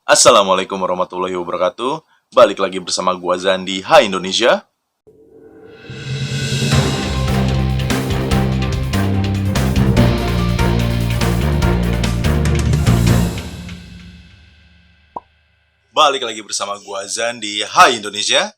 Assalamualaikum warahmatullahi wabarakatuh. Balik lagi bersama gua Zandi. Hai Indonesia. Balik lagi bersama gua Zandi. Hai Indonesia.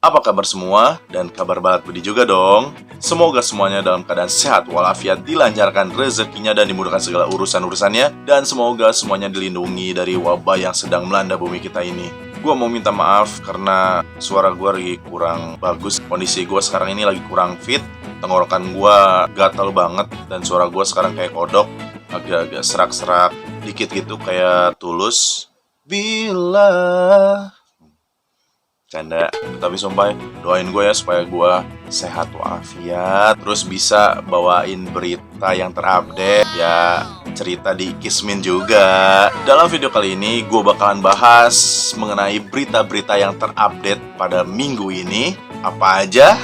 Apa kabar semua? Dan kabar baik budi juga dong. Semoga semuanya dalam keadaan sehat walafiat, dilancarkan rezekinya dan dimudahkan segala urusan-urusannya. Dan semoga semuanya dilindungi dari wabah yang sedang melanda bumi kita ini. Gua mau minta maaf karena suara gua lagi kurang bagus. Kondisi gua sekarang ini lagi kurang fit. Tenggorokan gua gatal banget dan suara gua sekarang kayak kodok. Agak-agak serak-serak dikit gitu kayak Tulus. Bila canda, tapi sumpah doain gue ya supaya gue sehat walafiat, terus bisa bawain berita yang terupdate, ya cerita di Kismin juga. Dalam video kali ini gue bakalan bahas mengenai berita-berita yang terupdate pada minggu ini. Apa aja?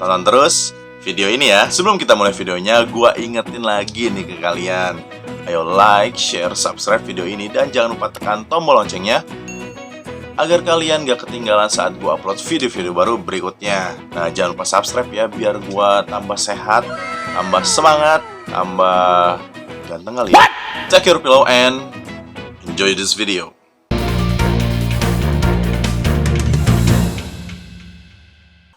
Tonton terus video ini ya. Sebelum kita mulai videonya, gue ingetin lagi nih ke kalian, ayo like, share, subscribe video ini, dan jangan lupa tekan tombol loncengnya agar kalian gak ketinggalan saat gue upload video-video baru berikutnya. Nah, jangan lupa subscribe ya, biar gue tambah sehat, tambah semangat, tambah ganteng kali ya. Take your pillow and enjoy this video.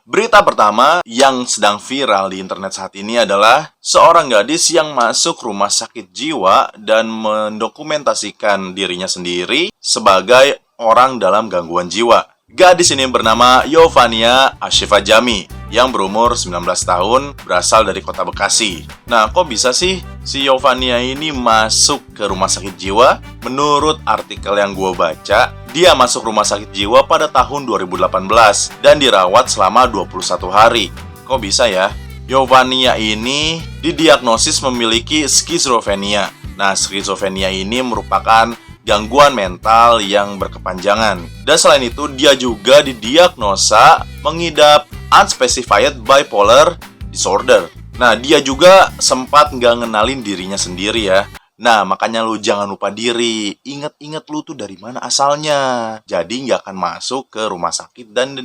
Berita pertama yang sedang viral di internet saat ini adalah seorang gadis yang masuk rumah sakit jiwa dan mendokumentasikan dirinya sendiri sebagai orang dalam gangguan jiwa. Gadis ini bernama Yovania Ashifa Jami yang berumur 19 tahun, berasal dari kota Bekasi. Nah, kok bisa sih si Yovania ini masuk ke rumah sakit jiwa? Menurut artikel yang gue baca, dia masuk rumah sakit jiwa pada tahun 2018 dan dirawat selama 21 hari. Kok bisa ya? Yovania ini didiagnosis memiliki skizofrenia. Nah, skizofrenia ini merupakan gangguan mental yang berkepanjangan. Dan selain itu, dia juga didiagnosa mengidap unspecified bipolar disorder. Nah, dia juga sempat nggak ngenalin dirinya sendiri ya. Nah, makanya lu jangan lupa diri. Ingat-ingat lu tuh dari mana asalnya. Jadi nggak akan masuk ke rumah sakit dan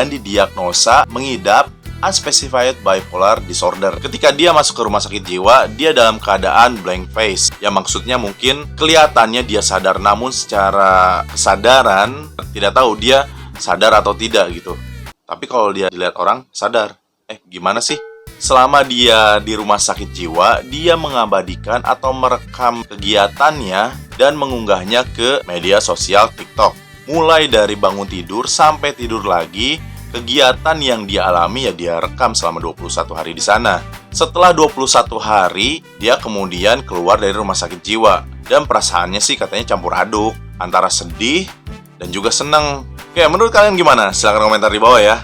didiagnosa mengidap unspecified bipolar disorder. Ketika dia masuk ke rumah sakit jiwa, dia dalam keadaan blank face. Ya maksudnya mungkin kelihatannya dia sadar, namun secara kesadaran tidak tahu dia sadar atau tidak gitu. Tapi kalau dia dilihat orang sadar. Gimana sih? Selama dia di rumah sakit jiwa, dia mengabadikan atau merekam kegiatannya dan mengunggahnya ke media sosial TikTok. Mulai dari bangun tidur sampai tidur lagi, kegiatan yang dia alami ya dia rekam selama 21 hari di sana. Setelah 21 hari, dia kemudian keluar dari rumah sakit jiwa. Dan perasaannya sih katanya campur aduk, antara sedih dan juga senang. Oke, menurut kalian gimana? Silahkan komentar di bawah ya.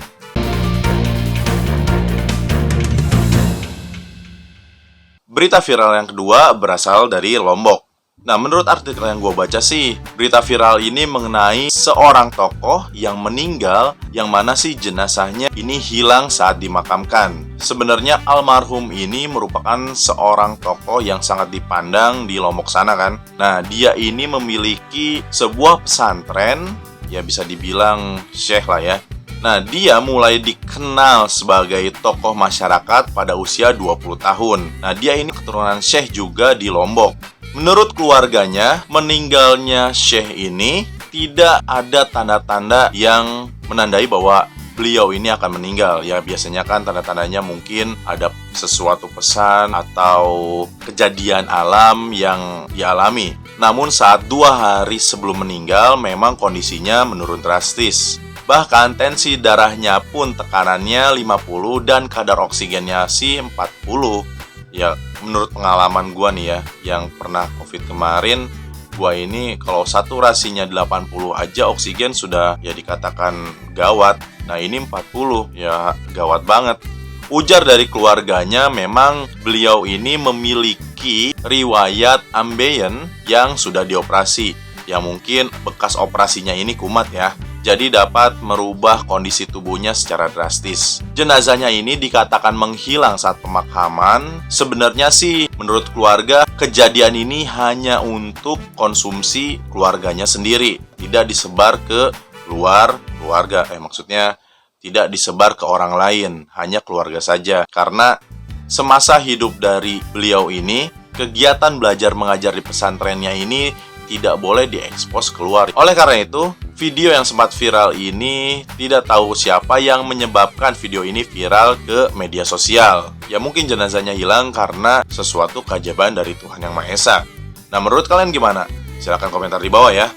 Berita viral yang kedua berasal dari Lombok. Nah, menurut artikel yang gue baca sih, berita viral ini mengenai seorang tokoh yang meninggal, yang mana sih jenazahnya ini hilang saat dimakamkan. Sebenarnya almarhum ini merupakan seorang tokoh yang sangat dipandang di Lombok sana kan. Nah, dia ini memiliki sebuah pesantren, ya bisa dibilang syekh lah ya. Nah, dia mulai dikenal sebagai tokoh masyarakat pada usia 20 tahun. Nah, dia ini keturunan syekh juga di Lombok. Menurut keluarganya, meninggalnya Syekh ini tidak ada tanda-tanda yang menandai bahwa beliau ini akan meninggal. Ya biasanya kan tanda-tandanya mungkin ada sesuatu pesan atau kejadian alam yang dialami. Namun saat 2 hari sebelum meninggal, memang kondisinya menurun drastis. Bahkan tensi darahnya pun tekanannya 50 dan kadar oksigennya sih 40. Ya, menurut pengalaman gua nih ya, yang pernah COVID kemarin, gua ini kalau saturasinya 80 aja oksigen sudah ya dikatakan gawat. Nah, ini 40, ya gawat banget. Ujar dari keluarganya, memang beliau ini memiliki riwayat ambeien yang sudah dioperasi. Ya mungkin bekas operasinya ini kumat ya. jadi dapat merubah kondisi tubuhnya secara drastis. Jenazahnya ini dikatakan menghilang saat pemakaman. Sebenarnya sih menurut keluarga, kejadian ini hanya untuk konsumsi keluarganya sendiri, tidak disebar ke luar keluarga. Maksudnya tidak disebar ke orang lain, hanya keluarga saja. Karena semasa hidup dari beliau ini, kegiatan belajar mengajar di pesantrennya ini tidak boleh diekspos keluar. Oleh karena itu, video yang sempat viral ini tidak tahu siapa yang menyebabkan video ini viral ke media sosial. Ya mungkin jenazahnya hilang karena sesuatu keajaiban dari Tuhan Yang Maha Esa. Nah, menurut kalian gimana? Silahkan komentar di bawah ya.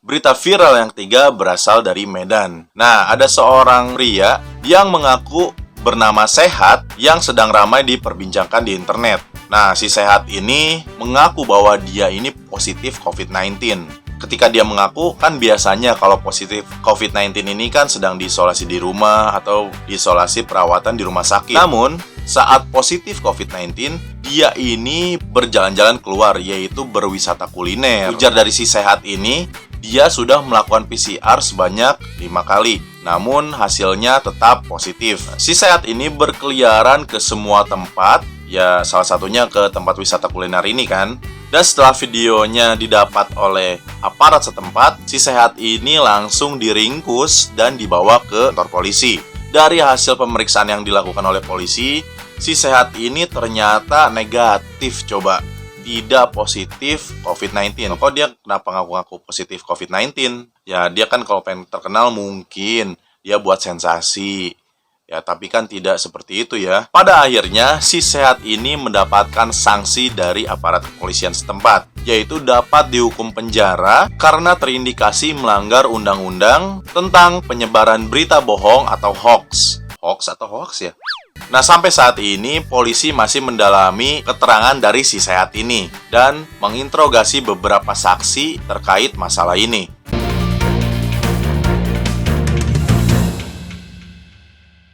Berita viral yang ketiga berasal dari Medan. Nah, ada seorang pria yang mengaku bernama Sehat yang sedang ramai diperbincangkan di internet. Nah, si Sehat ini mengaku bahwa dia ini positif COVID-19. Ketika dia mengaku, kan biasanya kalau positif COVID-19 ini kan sedang diisolasi di rumah atau diisolasi perawatan di rumah sakit. Namun, saat positif COVID-19, dia ini berjalan-jalan keluar, yaitu berwisata kuliner. Ujar dari si Sehat ini, dia sudah melakukan PCR sebanyak 5 kali. Namun hasilnya tetap positif. Si Sehat ini berkeliaran ke semua tempat, ya salah satunya ke tempat wisata kuliner ini kan. Dan setelah videonya didapat oleh aparat setempat, si Sehat ini langsung diringkus dan dibawa ke kantor polisi. Dari hasil pemeriksaan yang dilakukan oleh polisi, si Sehat ini ternyata negatif coba. Tidak positif COVID-19. Kok dia kenapa ngaku-ngaku positif COVID-19? Ya dia kan kalau pengen terkenal mungkin dia buat sensasi. Ya tapi kan tidak seperti itu ya. Pada akhirnya si Sehat ini mendapatkan sanksi dari aparat kepolisian setempat, yaitu dapat dihukum penjara karena terindikasi melanggar undang-undang tentang penyebaran berita bohong atau hoax. Hoax atau hoax ya? Nah, sampai saat ini polisi masih mendalami keterangan dari si Sehat ini dan menginterogasi beberapa saksi terkait masalah ini.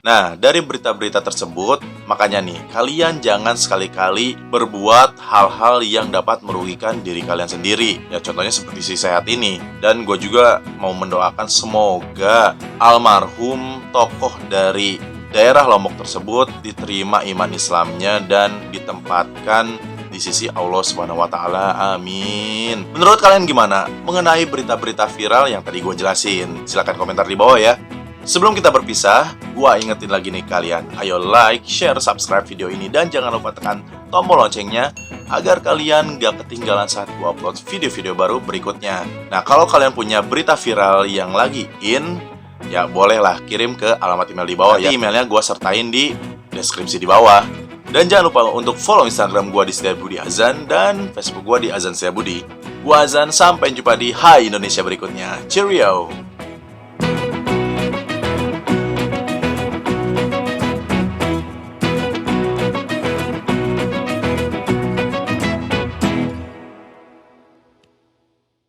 Nah, dari berita-berita tersebut, makanya nih, kalian jangan sekali-kali berbuat hal-hal yang dapat merugikan diri kalian sendiri. Ya, contohnya seperti si Sehat ini. Dan gue juga mau mendoakan semoga almarhum tokoh dari daerah Lombok tersebut diterima iman Islamnya dan ditempatkan di sisi Allah Subhanahu wa Ta'ala. Amin. Menurut kalian gimana mengenai berita-berita viral yang tadi gue jelasin? Silahkan komentar di bawah ya. Sebelum kita berpisah, gue ingetin lagi nih kalian, ayo like, share, subscribe video ini, dan jangan lupa tekan tombol loncengnya agar kalian gak ketinggalan saat gue upload video-video baru berikutnya. Nah, kalau kalian punya berita viral yang lagi in, ya bolehlah kirim ke alamat email di bawah. Nanti emailnya gue sertain di deskripsi di bawah. Dan jangan lupa untuk follow Instagram gue di Setiabudi Azan dan Facebook gue di Azan Setiabudi. Gue Azan, sampai jumpa di Hai Indonesia berikutnya. Cheerio!